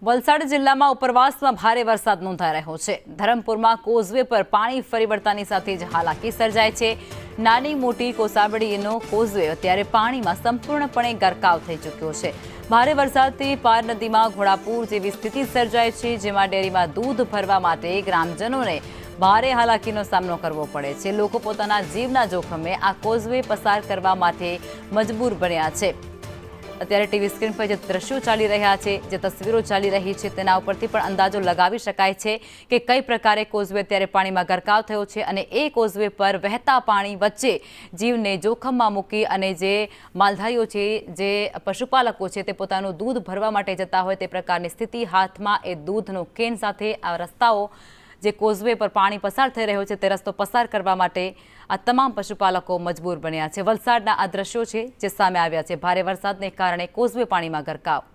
વલસાડ જિલ્લામાં ઉપરવાસમાં ભારે વરસાદ નોંધાઈ રહ્યો છે। ધરમપુરમાં કોઝવે પર પાણી ફરી વળતાની સાથે જ હાલાકી સર્જાય છે। નાની મોટી કોસાબડીનો કોઝવે અત્યારે પાણીમાં સંપૂર્ણપણે ગરકાવ થઈ ચૂક્યો છે। ભારે વરસાદથી પાર નદીમાં ઘોડાપૂર જેવી સ્થિતિ સર્જાય છે, જેમાં ડેરીમાં દૂધ ભરવા માટે ગ્રામજનોને ભારે હાલાકીનો સામનો કરવો પડે છે। લોકો પોતાના જીવના જોખમે આ કોઝવે પસાર કરવા માટે મજબૂર બન્યા છે। અત્યારે ટીવી સ્ક્રીન પર જે દ્રશ્યો ચાલી રહ્યા છે, જે તસવીરો ચાલી રહી છે, તેના ઉપરથી પણ અંદાજો લગાવી શકાય છે કે કઈ પ્રકારે કોઝવે અત્યારે પાણીમાં ગરકાવ થયો છે અને એ કોઝવે પર વહેતા પાણી વચ્ચે જીવને જોખમમાં મૂકી અને જે માલધારીઓ છે, જે પશુપાલકો છે, તે પોતાનું દૂધ ભરવા માટે જતા હોય તે પ્રકારની સ્થિતિ, હાથમાં એ દૂધનો કેન સાથે આ રસ્તાઓ જે કોઝવે પર પાણી પસાર થઈ રહ્યો છે તે રસ્તો પસાર કરવા માટે આ તમામ પશુપાલકો મજબૂર બન્યા છે। વલસાડના આ દ્રશ્યો છે જે સામે આવ્યા છે। ભારે વરસાદને કારણે કોઝવે પાણીમાં ગરકાવ।